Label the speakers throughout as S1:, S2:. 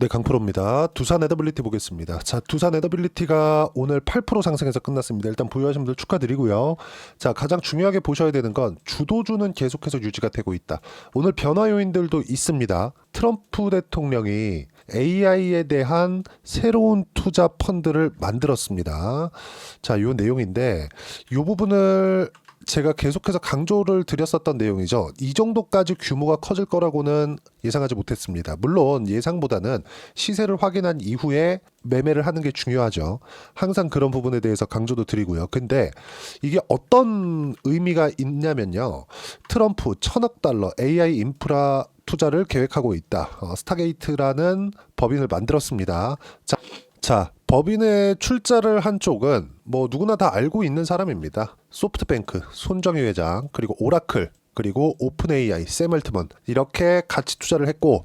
S1: 네, 강프로입니다. 두산 에더빌리티 보겠습니다. 자, 두산 에더빌리티가 오늘 8% 상승해서 끝났습니다. 일단 보유하신 분들 축하드리고요. 자, 가장 중요하게 보셔야 되는 건 주도주는 계속해서 유지가 되고 있다. 오늘 변화 요인들도 있습니다. 트럼프 대통령이 AI에 대한 새로운 투자 펀드를 만들었습니다. 자, 요 내용인데 이 부분을 제가 계속해서 강조를 드렸었던 내용이죠. 이 정도까지 규모가 커질 거라고는 예상하지 못했습니다. 물론 예상보다는 시세를 확인한 이후에 매매를 하는 게 중요하죠. 항상 그런 부분에 대해서 강조도 드리고요. 근데 이게 어떤 의미가 있냐면요. 트럼프 1,000억 달러 AI 인프라 투자를 계획하고 있다. 스타게이트라는 법인을 만들었습니다. 자, 법인의 출자를 한 쪽은 뭐 누구나 다 알고 있는 사람입니다. 소프트뱅크, 손정희 회장, 그리고 오라클, 그리고 오픈 AI, 샘 알트먼 이렇게 같이 투자를 했고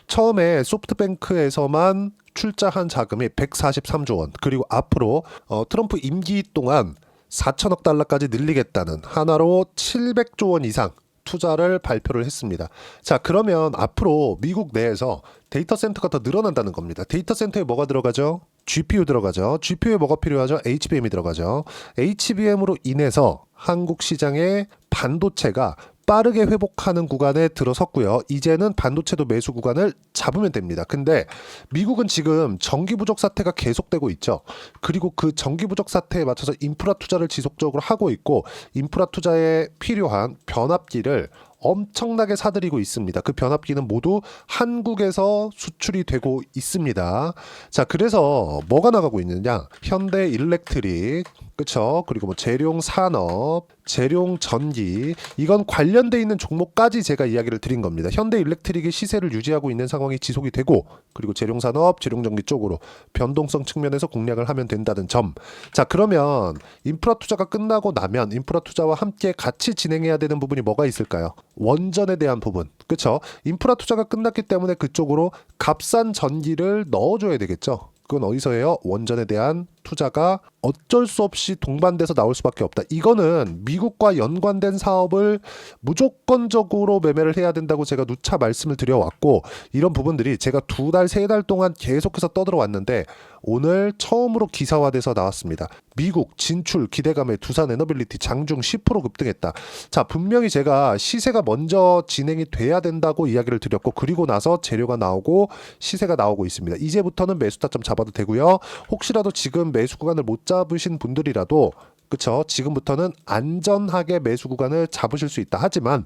S1: 처음에 소프트뱅크에서만 출자한 자금이 143조 원, 그리고 앞으로 트럼프 임기 동안 4천억 달러까지 늘리겠다는 하나로 700조 원 이상 투자를 발표를 했습니다. 자, 그러면 앞으로 미국 내에서 데이터 센터가 더 늘어난다는 겁니다. 데이터 센터에 뭐가 들어가죠? GPU 들어가죠. GPU에 뭐가 필요하죠? HBM이 들어가죠. HBM으로 인해서 한국 시장의 반도체가 빠르게 회복하는 구간에 들어섰고요. 이제는 반도체도 매수 구간을 잡으면 됩니다. 근데 미국은 지금 전기 부족 사태가 계속되고 있죠. 그리고 그 전기 부족 사태에 맞춰서 인프라 투자를 지속적으로 하고 있고 인프라 투자에 필요한 변압기를 엄청나게 사들이고 있습니다. 그 변압기는 모두 한국에서 수출이 되고 있습니다. 자, 그래서 뭐가 나가고 있느냐? 현대 일렉트릭, 그쵸? 그리고 뭐 재룡 산업, 재룡 전기, 이건 관련돼 있는 종목까지 제가 이야기를 드린 겁니다. 현대 일렉트릭이 시세를 유지하고 있는 상황이 지속이 되고, 그리고 재룡 산업, 재룡 전기 쪽으로 변동성 측면에서 공략을 하면 된다는 점. 자, 그러면 인프라 투자가 끝나고 나면 인프라 투자와 함께 같이 진행해야 되는 부분이 뭐가 있을까요? 원전에 대한 부분, 그쵸? 인프라 투자가 끝났기 때문에 그쪽으로 값싼 전기를 넣어줘야 되겠죠. 그건 어디서 해요? 원전에 대한 투자가 어쩔 수 없이 동반돼서 나올 수밖에 없다. 이거는 미국과 연관된 사업을 무조건적으로 매매를 해야 된다고 제가 누차 말씀을 드려왔고 이런 부분들이 제가 2달, 3달 동안 계속해서 떠들어 왔는데 오늘 처음으로 기사화돼서 나왔습니다. 미국 진출 기대감에 두산 에너빌리티 장중 10% 급등했다. 자, 분명히 제가 시세가 먼저 진행이 돼야 된다고 이야기를 드렸고 그리고 나서 재료가 나오고 시세가 나오고 있습니다. 이제부터는 매수 타점 잡아도 되고요. 혹시라도 지금 매수 구간을 못 잡으신 분들이라도 그쵸? 지금부터는 안전하게 매수 구간을 잡으실 수 있다. 하지만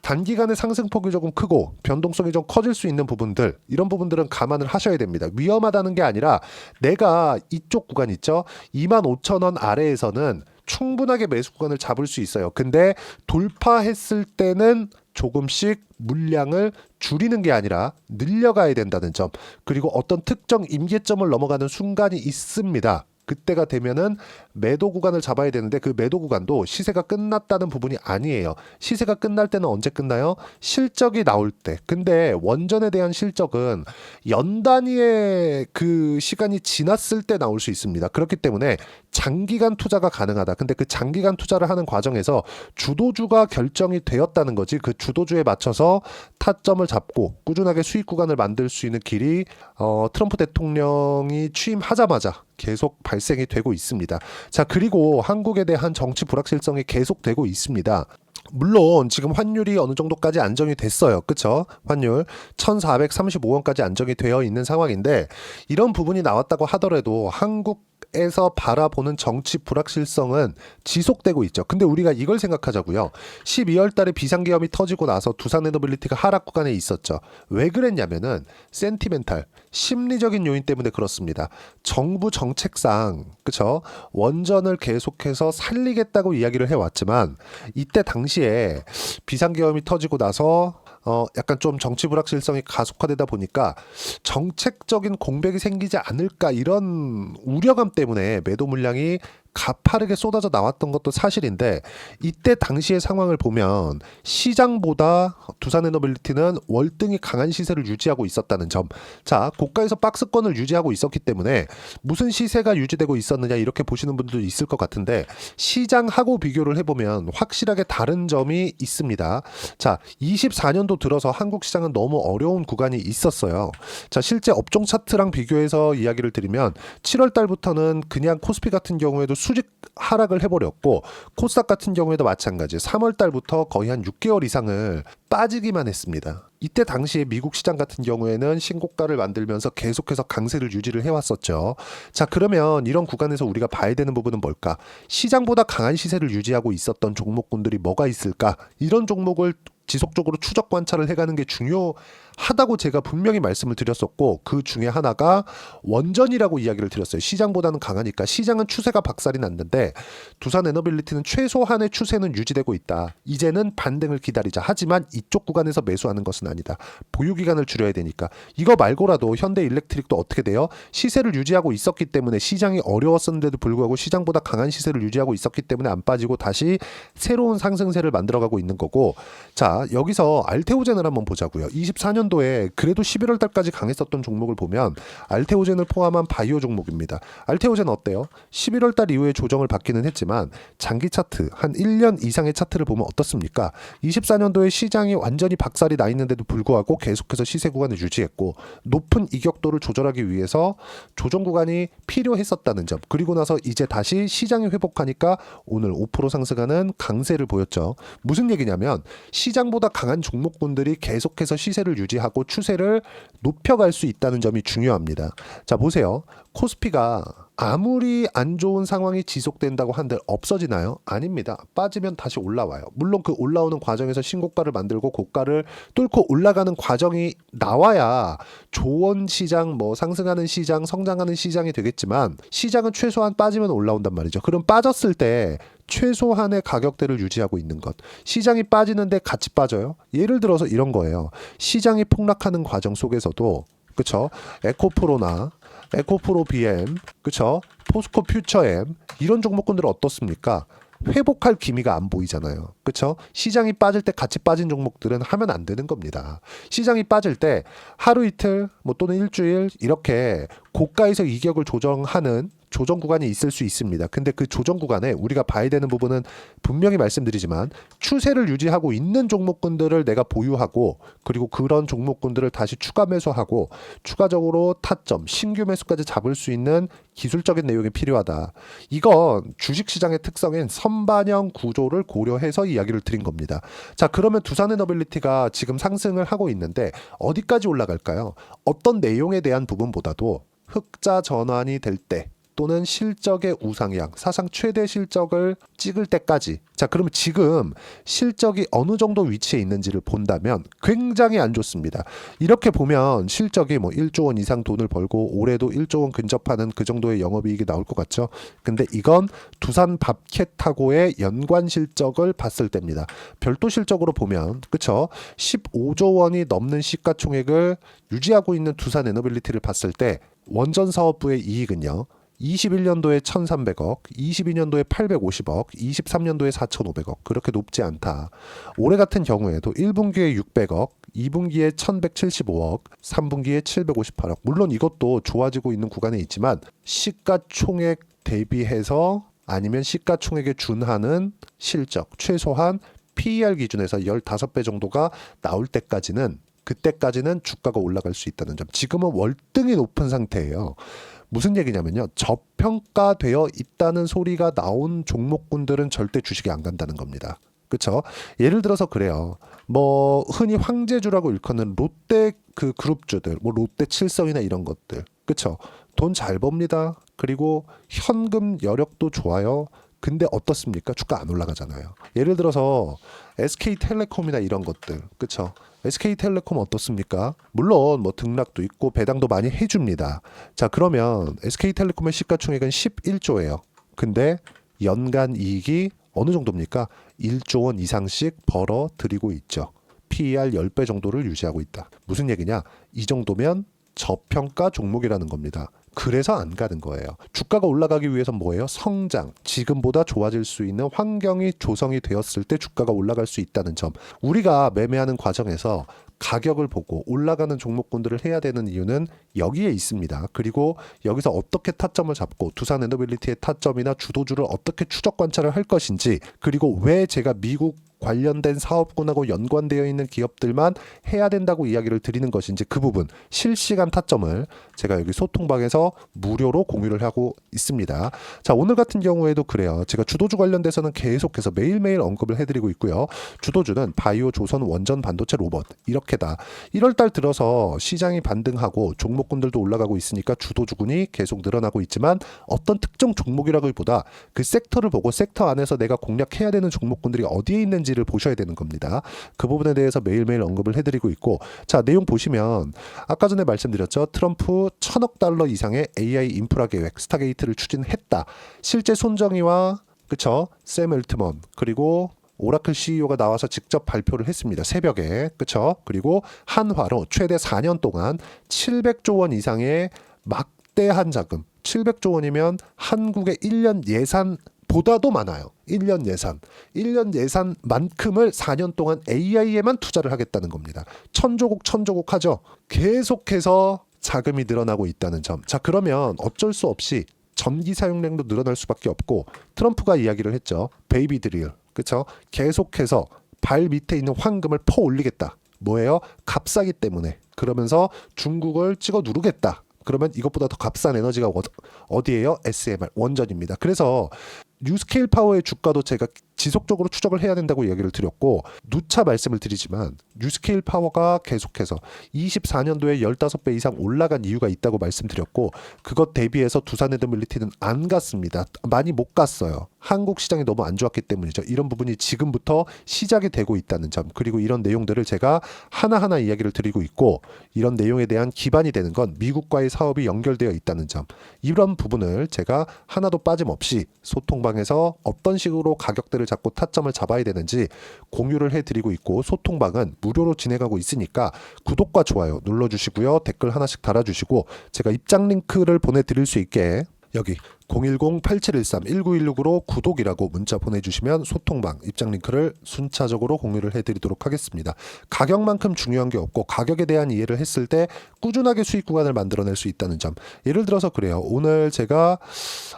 S1: 단기간에 상승폭이 조금 크고 변동성이 좀 커질 수 있는 부분들 이런 부분들은 감안을 하셔야 됩니다. 위험하다는 게 아니라 내가 이쪽 구간 있죠? 25,000원 아래에서는 충분하게 매수 구간을 잡을 수 있어요. 근데 돌파했을 때는 조금씩 물량을 줄이는 게 아니라 늘려가야 된다는 점 그리고 어떤 특정 임계점을 넘어가는 순간이 있습니다. 그때가 되면은 매도 구간을 잡아야 되는데 그 매도 구간도 시세가 끝났다는 부분이 아니에요. 시세가 끝날 때는 언제 끝나요? 실적이 나올 때. 근데 원전에 대한 실적은 연 단위의 그 시간이 지났을 때 나올 수 있습니다. 그렇기 때문에 장기간 투자가 가능하다. 근데 그 장기간 투자를 하는 과정에서 주도주가 결정이 되었다는 거지. 그 주도주에 맞춰서 타점을 잡고 꾸준하게 수익 구간을 만들 수 있는 길이 트럼프 대통령이 취임하자마자 계속 발생이 되고 있습니다. 자, 그리고 한국에 대한 정치 불확실성이 계속되고 있습니다. 물론 지금 환율이 어느 정도까지 안정이 됐어요. 그쵸? 환율 1,435원까지 안정이 되어 있는 상황인데 이런 부분이 나왔다고 하더라도 한국에서 바라보는 정치 불확실성은 지속되고 있죠. 근데 우리가 이걸 생각하자고요. 12월 달에 비상계엄이 터지고 나서 두산 에너빌리티가 하락 구간에 있었죠. 왜 그랬냐면은 센티멘탈, 심리적인 요인 때문에 그렇습니다. 정부 정책상 그쵸? 원전을 계속해서 살리겠다고 이야기를 해왔지만 이때 당시에 비상계엄이 터지고 나서 약간 좀 정치 불확실성이 가속화되다 보니까 정책적인 공백이 생기지 않을까 이런 우려감 때문에 매도 물량이 가파르게 쏟아져 나왔던 것도 사실인데 이때 당시의 상황을 보면 시장보다 두산에너빌리티는 월등히 강한 시세를 유지하고 있었다는 점. 자, 고가에서 박스권을 유지하고 있었기 때문에 무슨 시세가 유지되고 있었느냐 이렇게 보시는 분들도 있을 것 같은데 시장하고 비교를 해보면 확실하게 다른 점이 있습니다. 자, 24년도 들어서 한국 시장은 너무 어려운 구간이 있었어요. 자, 실제 업종 차트랑 비교해서 이야기를 드리면 7월 달부터는 그냥 코스피 같은 경우에도 수직 하락을 해버렸고 코스닥 같은 경우에도 마찬가지 3월 달부터 거의 한 6개월 이상을 빠지기만 했습니다. 이때 당시에 미국 시장 같은 경우에는 신고가를 만들면서 계속해서 강세를 유지를 해왔었죠. 자, 그러면 이런 구간에서 우리가 봐야 되는 부분은 뭘까? 시장보다 강한 시세를 유지하고 있었던 종목군들이 뭐가 있을까? 이런 종목을 지속적으로 추적 관찰을 해가는 게 중요하다고 제가 분명히 말씀을 드렸었고 그 중에 하나가 원전이라고 이야기를 드렸어요. 시장보다는 강하니까 시장은 추세가 박살이 났는데 두산에너빌리티는 최소한의 추세는 유지되고 있다. 이제는 반등을 기다리자. 하지만 이쪽 구간에서 매수하는 것은 아니다. 보유기간을 줄여야 되니까. 이거 말고라도 현대일렉트릭도 어떻게 돼요? 시세를 유지하고 있었기 때문에 시장이 어려웠었는데도 불구하고 시장보다 강한 시세를 유지하고 있었기 때문에 안 빠지고 다시 새로운 상승세를 만들어가고 있는 거고 자, 여기서 알테오젠을 한번 보자고요. 24년도에 그래도 11월 달까지 강했었던 종목을 보면 알테오젠을 포함한 바이오 종목입니다. 알테오젠 어때요? 11월 달 이후에 조정을 받기는 했지만 장기 차트 한 1년 이상의 차트를 보면 어떻습니까? 24년도에 시장이 완전히 박살이 나 있는데도 불구하고 계속해서 시세 구간을 유지했고 높은 이격도를 조절하기 위해서 조정 구간이 필요했었다는 점. 그리고 나서 이제 다시 시장이 회복하니까 오늘 5% 상승하는 강세를 보였죠. 무슨 얘기냐면 시장보다 강한 종목군들이 계속해서 시세를 유지하고 추세를 높여갈 수 있다는 점이 중요합니다. 자, 보세요. 코스피가 아무리 안 좋은 상황이 지속된다고 한들 없어지나요? 아닙니다. 빠지면 다시 올라와요. 물론 그 올라오는 과정에서 신고가를 만들고 고가를 뚫고 올라가는 과정이 나와야 좋은 시장, 뭐 상승하는 시장, 성장하는 시장이 되겠지만 시장은 최소한 빠지면 올라온단 말이죠. 그럼 빠졌을 때 최소한의 가격대를 유지하고 있는 것. 시장이 빠지는데 같이 빠져요. 예를 들어서 이런 거예요. 시장이 폭락하는 과정 속에서도 그쵸? 에코프로나 에코프로 BM, 그쵸? 포스코 퓨처엠 이런 종목군들은 어떻습니까? 회복할 기미가 안 보이잖아요. 그쵸? 시장이 빠질 때 같이 빠진 종목들은 하면 안 되는 겁니다. 시장이 빠질 때 하루 이틀 뭐 또는 일주일 이렇게 고가에서 이격을 조정하는 조정 구간이 있을 수 있습니다. 근데 그 조정 구간에 우리가 봐야 되는 부분은 분명히 말씀드리지만 추세를 유지하고 있는 종목군들을 내가 보유하고 그리고 그런 종목군들을 다시 추가 매수하고 추가적으로 타점, 신규 매수까지 잡을 수 있는 기술적인 내용이 필요하다. 이건 주식시장의 특성인 선반영 구조를 고려해서 이야기를 드린 겁니다. 자, 그러면 두산에너빌리티가 지금 상승을 하고 있는데 어디까지 올라갈까요? 어떤 내용에 대한 부분보다도 흑자 전환이 될 때 또는 실적의 우상향, 사상 최대 실적을 찍을 때까지. 자, 그러면 지금 실적이 어느 정도 위치에 있는지를 본다면 굉장히 안 좋습니다. 이렇게 보면 실적이 뭐 1조 원 이상 돈을 벌고 올해도 1조 원 근접하는 그 정도의 영업이익이 나올 것 같죠. 근데 이건 두산 밥캣하고의 연관 실적을 봤을 때입니다. 별도 실적으로 보면 그쵸? 15조 원이 넘는 시가총액을 유지하고 있는 두산에너빌리티를 봤을 때 원전 사업부의 이익은요. 21년도에 1,300억, 22년도에 850억, 23년도에 4,500억 그렇게 높지 않다. 올해 같은 경우에도 1분기에 600억, 2분기에 1,175억, 3분기에 758억. 물론 이것도 좋아지고 있는 구간에 있지만 시가총액 대비해서 아니면 시가총액에 준하는 실적, 최소한 PER 기준에서 15배 정도가 나올 때까지는 그때까지는 주가가 올라갈 수 있다는 점. 지금은 월등히 높은 상태예요. 무슨 얘기냐면요. 저평가되어 있다는 소리가 나온 종목군들은 절대 주식이 안 간다는 겁니다. 그렇죠? 예를 들어서 그래요. 뭐 흔히 황제주라고 일컫는 롯데 그 그룹주들, 뭐 롯데 칠성이나 이런 것들. 그렇죠? 돈 잘 법니다. 그리고 현금 여력도 좋아요. 근데 어떻습니까? 주가 안 올라가잖아요. 예를 들어서 SK텔레콤이나 이런 것들. 그렇죠? SK텔레콤 어떻습니까? 물론 뭐 등락도 있고 배당도 많이 해줍니다. 자, 그러면 SK텔레콤의 시가총액은 11조예요. 근데 연간 이익이 어느 정도입니까? 1조 원 이상씩 벌어들이고 있죠. PER 10배 정도를 유지하고 있다. 무슨 얘기냐? 이 정도면 저평가 종목이라는 겁니다. 그래서 안 가는 거예요. 주가가 올라가기 위해선 뭐예요? 성장, 지금보다 좋아질 수 있는 환경이 조성이 되었을 때 주가가 올라갈 수 있다는 점. 우리가 매매하는 과정에서 가격을 보고 올라가는 종목군들을 해야 되는 이유는 여기에 있습니다. 그리고 여기서 어떻게 타점을 잡고 두산 에너빌리티의 타점이나 주도주를 어떻게 추적 관찰을 할 것인지, 그리고 왜 제가 미국 관련된 사업군하고 연관되어 있는 기업들만 해야 된다고 이야기를 드리는 것인지, 그 부분 실시간 타점을 제가 여기 소통방에서 무료로 공유를 하고 있습니다. 자, 오늘 같은 경우에도 그래요. 제가 주도주 관련돼서는 계속해서 매일매일 언급을 해드리고 있고요. 주도주는 바이오, 조선, 원전, 반도체, 로봇 이렇게다. 1월달 들어서 시장이 반등하고 종목군들도 올라가고 있으니까 주도주군이 계속 늘어나고 있지만, 어떤 특정 종목이라기보다 그 섹터를 보고 섹터 안에서 내가 공략해야 되는 종목군들이 어디에 있는지 를 보셔야 되는 겁니다. 그 부분에 대해서 매일매일 언급을 해드리고 있고, 자, 내용 보시면 아까 전에 말씀드렸죠. 트럼프 1,000억 달러 이상의 AI 인프라 계획 스타게이트를 추진했다. 실제 손정희와 그쵸? 샘 엘트먼 그리고 오라클 CEO가 나와서 직접 발표를 했습니다. 새벽에. 그쵸? 그리고 한화로 최대 4년 동안 700조 원 이상의 막대한 자금, 700조 원이면 한국의 1년 예산 보다도 많아요. 1년 예산만큼을 4년 동안 AI에만 투자를 하겠다는 겁니다. 천조국 하죠. 계속해서 자금이 늘어나고 있다는 점. 자, 그러면 어쩔 수 없이 전기 사용량도 늘어날 수밖에 없고, 트럼프가 이야기를 했죠. 베이비 드릴. 그렇죠? 계속해서 발 밑에 있는 황금을 퍼 올리겠다. 뭐예요? 값싸기 때문에. 그러면서 중국을 찍어 누르겠다. 그러면 이것보다 더 값싼 에너지가 어디예요? SMR, 원전입니다. 그래서 뉴스케일 파워의 주가도 제가 지속적으로 추적을 해야 된다고 이야기를 드렸고, 누차 말씀을 드리지만 뉴스케일 파워가 계속해서 24년도에 15배 이상 올라간 이유가 있다고 말씀드렸고, 그것 대비해서 두산 에너빌리티는 안 갔습니다. 많이 못 갔어요. 한국 시장이 너무 안 좋았기 때문이죠. 이런 부분이 지금부터 시작이 되고 있다는 점, 그리고 이런 내용들을 제가 하나하나 이야기를 드리고 있고, 이런 내용에 대한 기반이 되는 건 미국과의 사업이 연결되어 있다는 점, 이런 부분을 제가 하나도 빠짐없이 소통방에서 어떤 식으로 가격대를 잡고 타점을 잡아야 되는지 공유를 해드리고 있고, 소통방은 무료로 진행하고 있으니까 구독과 좋아요 눌러주시고요. 댓글 하나씩 달아주시고, 제가 입장 링크를 보내드릴 수 있게 여기 010-8713-1916으로 구독이라고 문자 보내주시면 소통방 입장 링크를 순차적으로 공유를 해드리도록 하겠습니다. 가격만큼 중요한 게 없고, 가격에 대한 이해를 했을 때 꾸준하게 수익 구간을 만들어낼 수 있다는 점. 예를 들어서 그래요. 오늘 제가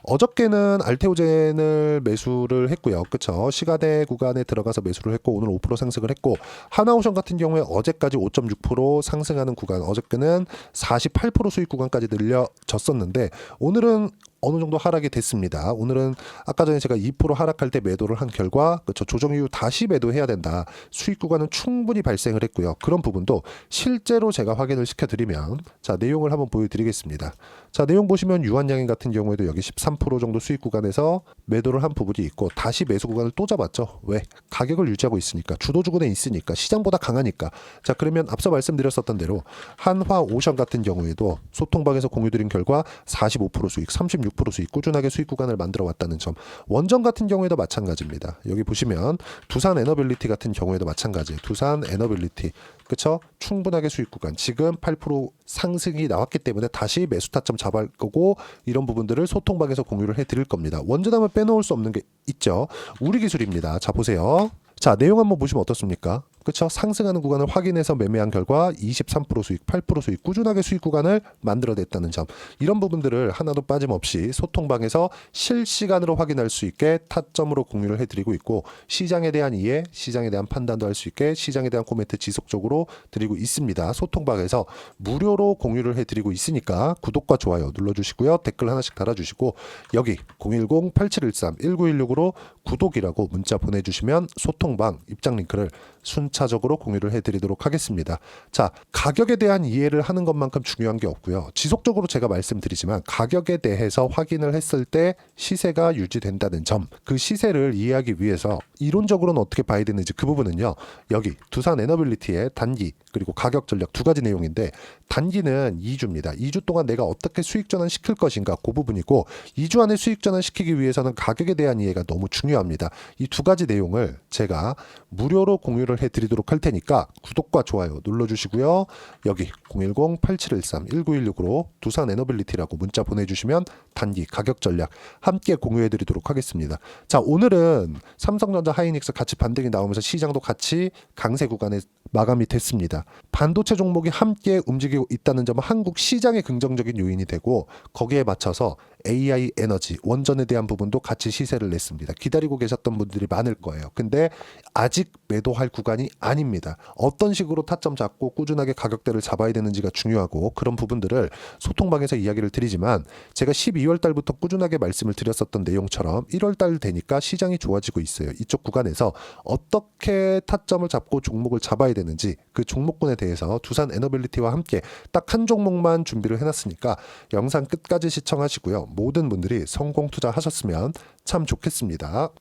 S1: 어저께는 알테오젠을 매수를 했고요. 그쵸? 시가대 구간에 들어가서 매수를 했고, 오늘 5% 상승을 했고, 하나오션 같은 경우에 어제까지 5.6% 상승하는 구간, 어저께는 48% 수익 구간까지 늘려졌었는데, 오늘은 어느 정도 하락이 됐습니다. 오늘은 아까 전에 제가 2% 하락할 때 매도를 한 결과, 그렇죠, 조정 이후 다시 매도해야 된다. 수익 구간은 충분히 발생을 했고요. 그런 부분도 실제로 제가 확인을 시켜드리면, 자, 내용을 한번 보여드리겠습니다. 자, 내용 보시면 유한양행 같은 경우에도 여기 13% 정도 수익 구간에서 매도를 한 부분이 있고, 다시 매수 구간을 또 잡았죠. 왜? 가격을 유지하고 있으니까, 주도주군에 있으니까, 시장보다 강하니까. 자, 그러면 앞서 말씀드렸었던 대로 한화오션 같은 경우에도 소통방에서 공유드린 결과 45% 수익, 36% 수익, 꾸준하게 수익 구간을 만들어 왔다는 점. 원전 같은 경우에도 마찬가지입니다. 여기 보시면 두산 에너빌리티 같은 경우에도 마찬가지. 두산 에너빌리티, 그쵸? 충분하게 수익 구간, 지금 8% 상승이 나왔기 때문에 다시 매수 타점 잡을 거고, 이런 부분들을 소통방에서 공유를 해드릴 겁니다. 원전하면 빼놓을 수 없는 게 있죠. 우리 기술입니다. 자, 보세요. 자, 내용 한번 보시면 어떻습니까? 그쵸? 상승하는 구간을 확인해서 매매한 결과 23% 수익, 8% 수익, 꾸준하게 수익 구간을 만들어냈다는 점. 이런 부분들을 하나도 빠짐없이 소통방에서 실시간으로 확인할 수 있게 타점으로 공유를 해드리고 있고, 시장에 대한 이해, 시장에 대한 판단도 할 수 있게 시장에 대한 코멘트 지속적으로 드리고 있습니다. 소통방에서 무료로 공유를 해드리고 있으니까 구독과 좋아요 눌러주시고요. 댓글 하나씩 달아주시고, 여기 010-8713-1916으로 구독이라고 문자 보내주시면 소통방 입장 링크를 순차적으로 공유를 해드리도록 하겠습니다. 자, 가격에 대한 이해를 하는 것만큼 중요한 게 없고요. 지속적으로 제가 말씀드리지만, 가격에 대해서 확인을 했을 때 시세가 유지된다는 점, 그 시세를 이해하기 위해서 이론적으로는 어떻게 봐야 되는지, 그 부분은요, 여기 두산 에너빌리티의 단기 그리고 가격 전략 두 가지 내용인데, 단기는 2주입니다. 2주 동안 내가 어떻게 수익 전환 시킬 것인가, 그 부분이고, 2주 안에 수익 전환 시키기 위해서는 가격에 대한 이해가 너무 중요합니다. 이 두 가지 내용을 제가 무료로 공유를 해드립니다. 드리도록 할 테니까 구독과 좋아요 눌러주시고요. 여기 010-8713-1916으로 두산 에너빌리티라고 문자 보내주시면 단기 가격 전략 함께 공유해드리도록 하겠습니다. 자, 오늘은 삼성전자, 하이닉스 같이 반등이 나오면서 시장도 같이 강세 구간에 마감이 됐습니다. 반도체 종목이 함께 움직이고 있다는 점은 한국 시장의 긍정적인 요인이 되고, 거기에 맞춰서 AI 에너지 원전에 대한 부분도 같이 시세를 냈습니다. 기다리고 계셨던 분들이 많을 거예요. 근데 아직 매도할 구간이 아닙니다. 어떤 식으로 타점 잡고 꾸준하게 가격대를 잡아야 되는지가 중요하고, 그런 부분들을 소통방에서 이야기를 드리지만, 제가 12월 달부터 꾸준하게 말씀을 드렸었던 내용처럼 1월 달 되니까 시장이 좋아지고 있어요. 이쪽 구간에서 어떻게 타점을 잡고 종목을 잡아야 되는지, 그 종목군에 대해서 두산 에너빌리티와 함께 딱 한 종목만 준비를 해놨으니까 영상 끝까지 시청하시고요. 모든 분들이 성공 투자하셨으면 참 좋겠습니다.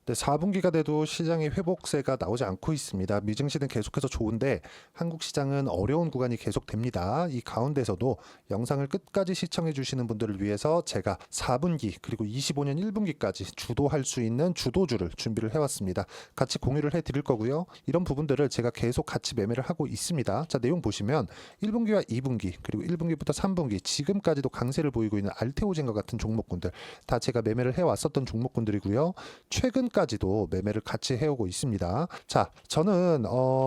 S1: 4분기가 돼도 시장의 회복세가 나오지 않고 있습니다. 미증시는 계속해서 좋은데 한국 시장은 어려운 구간이 계속됩니다. 이 가운데서도 영상을 끝까지 시청해 주시는 분들을 위해서 제가 4분기 그리고 25년 1분기까지 주도할 수 있는 주도주를 준비를 해왔습니다. 같이 공유를 해드릴 거고요. 이런 부분들을 제가 계속 같이 매매를 하고 있습니다. 자, 내용 보시면 1분기와 2분기 그리고 1분기부터 3분기 지금까지도 강세를 보이고 있는 알테오젠과 같은 종목군들 다 제가 매매를 해왔었던 종목군들이고요. 최근까지도 매매를 같이 해오고 있습니다. 자, 저는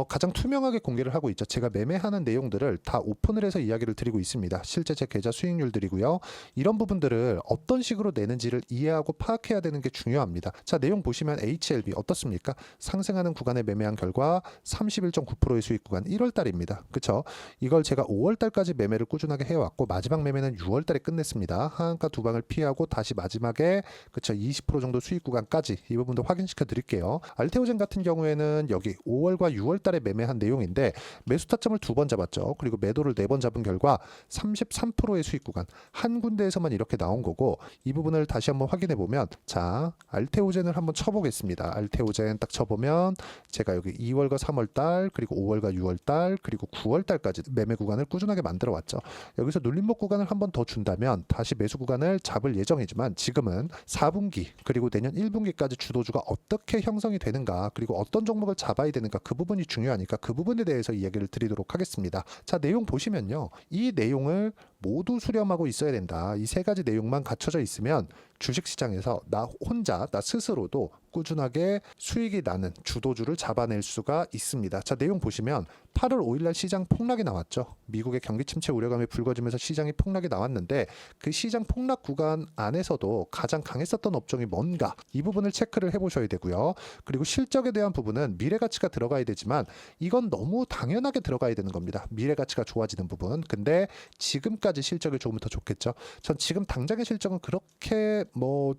S1: 가장 투명하게 공개를 하고 있죠. 제가 매매하는 내용들을 다 오픈을 해서 이야기를 드리고 있습니다. 실제 제 계좌 수익률들이고요. 이런 부분들을 어떤 식으로 내는지를 이해하고 파악해야 되는 게 중요합니다. 자, 내용 보시면 HLB 어떻습니까? 상승하는 구간에 매매한 결과 31.9%의 수익 구간 1월 달입니다. 그쵸? 이걸 제가 5월 달까지 매매를 꾸준하게 해왔고, 마지막 매매는 6월 달에 끝냈습니다. 하한가 두 방을 피하고 다시 마지막에 그쵸 20% 정도 수익 구간까지 이 부분도 확인시켜 드릴게요. 알테오젠 같은 경우에는 여기 5월과 6월 달에 매매한 내용인데 매수 타점을 2번 잡았죠. 그리고 매도를 4번 잡은 결과 33%의 수익 구간 한 군데에서만 이렇게 나온 거고, 이 부분을 다시 한번 확인해 보면, 자, 알테오젠을 한번 쳐보겠습니다. 알테오젠 딱 쳐보면 제가 여기 2월과 3월 달 그리고 5월과 6월 달 그리고 9월 달까지 매매 구간을 꾸준하게 만들어 왔죠. 여기서 눌림목 구간을 한번 더 준다면 다시 매수 구간을 잡을 예정이지만, 지금은 4분기 그리고 내년 1분기까지 주도주가 어떻게 형성이 되는가, 그리고 어떤 종목을 잡아야 되는가, 그 부분이 중요하니까 그 부분에 대해서 이야기를 드리도록 하겠습니다. 자, 내용 보시면요. 이 내용을 모두 수렴하고 있어야 된다. 이 세 가지 내용만 갖춰져 있으면 주식시장에서 나 혼자, 나 스스로도 꾸준하게 수익이 나는 주도주를 잡아낼 수가 있습니다. 자, 내용 보시면 8월 5일날 시장 폭락이 나왔죠. 미국의 경기 침체 우려감이 불거지면서 시장이 폭락이 나왔는데, 그 시장 폭락 구간 안에서도 가장 강했었던 업종이 뭔가, 이 부분을 체크를 해보셔야 되고요. 그리고 실적에 대한 부분은 미래가치가 들어가야 되지만 이건 너무 당연하게 들어가야 되는 겁니다. 미래가치가 좋아지는 부분. 근데 지금까지 실적이 조금 더 좋겠죠. 전 지금 당장의 실적은 그렇게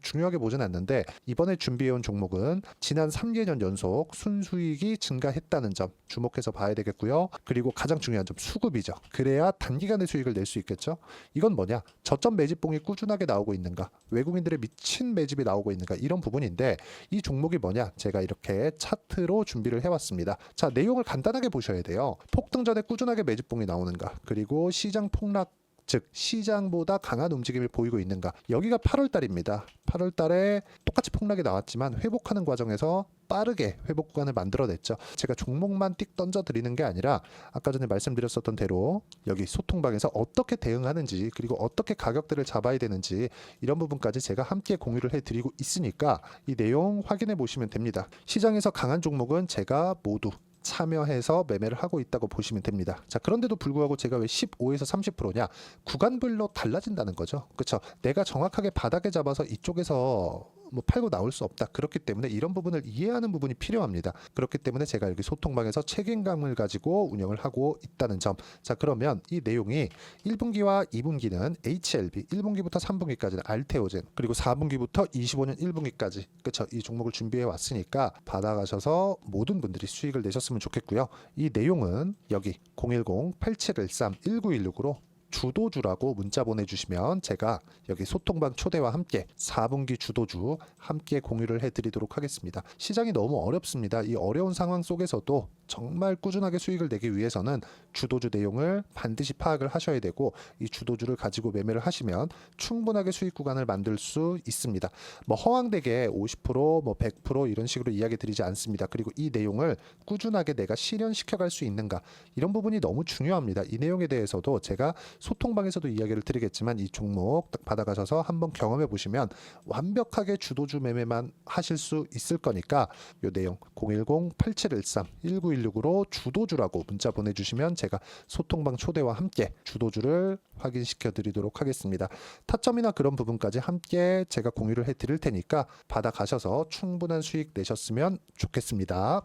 S1: 중요하게 보진 않는데, 이번에 준비해온 종목은 지난 3개년 연속 순수익이 증가했다는 점 주목해서 봐야 되겠고요. 그리고 가장 중요한 점 수급이죠. 그래야 단기간에 수익을 낼 수 있겠죠. 이건 뭐냐? 저점 매집봉이 꾸준하게 나오고 있는가, 외국인들의 미친 매집이 나오고 있는가, 이런 부분인데, 이 종목이 뭐냐? 제가 이렇게 차트로 준비를 해왔습니다. 자, 내용을 간단하게 보셔야 돼요. 폭등 전에 꾸준하게 매집봉이 나오는가, 그리고 시장 폭락, 즉 시장보다 강한 움직임을 보이고 있는가. 여기가 8월 달입니다. 8월 달에 똑같이 폭락이 나왔지만 회복하는 과정에서 빠르게 회복 구간을 만들어냈죠. 제가 종목만 띡 던져 드리는 게 아니라 아까 전에 말씀드렸었던 대로 여기 소통방에서 어떻게 대응하는지, 그리고 어떻게 가격대를 잡아야 되는지, 이런 부분까지 제가 함께 공유를 해드리고 있으니까 이 내용 확인해 보시면 됩니다. 시장에서 강한 종목은 제가 모두 참여해서 매매를 하고 있다고 보시면 됩니다. 자, 그런데도 불구하고 제가 왜 15에서 30%냐? 구간별로 달라진다는 거죠. 그렇죠? 내가 정확하게 바닥에 잡아서 이쪽에서 팔고 나올 수 없다. 그렇기 때문에 이런 부분을 이해하는 부분이 필요합니다. 그렇기 때문에 제가 여기 소통방에서 책임감을 가지고 운영을 하고 있다는 점. 자, 그러면 이 내용이 1분기와 2분기는 HLB, 1분기부터 3분기까지는 알테오젠, 그리고 4분기부터 25년 1분기까지 그렇죠? 이 종목을 준비해 왔으니까 받아가셔서 모든 분들이 수익을 내셨으면 좋겠고요. 이 내용은 여기 010-8713-1916으로 주도주라고 문자 보내주시면 제가 여기 소통방 초대와 함께 4분기 주도주 함께 공유를 해드리도록 하겠습니다. 시장이 너무 어렵습니다. 이 어려운 상황 속에서도 정말 꾸준하게 수익을 내기 위해서는 주도주 내용을 반드시 파악을 하셔야 되고, 이 주도주를 가지고 매매를 하시면 충분하게 수익 구간을 만들 수 있습니다. 뭐 허황되게 50%, 뭐 100% 이런 식으로 이야기 드리지 않습니다. 그리고 이 내용을 꾸준하게 내가 실현시켜 갈 수 있는가, 이런 부분이 너무 중요합니다. 이 내용에 대해서도 제가 소통방에서도 이야기를 드리겠지만 이 종목 딱 받아가셔서 한번 경험해 보시면 완벽하게 주도주 매매만 하실 수 있을 거니까 이 내용 010-8713-1916으로 주도주라고 문자 보내주시면 제가 소통방 초대와 함께 주도주를 확인시켜 드리도록 하겠습니다. 타점이나 그런 부분까지 함께 제가 공유를 해 드릴 테니까 받아가셔서 충분한 수익 내셨으면 좋겠습니다.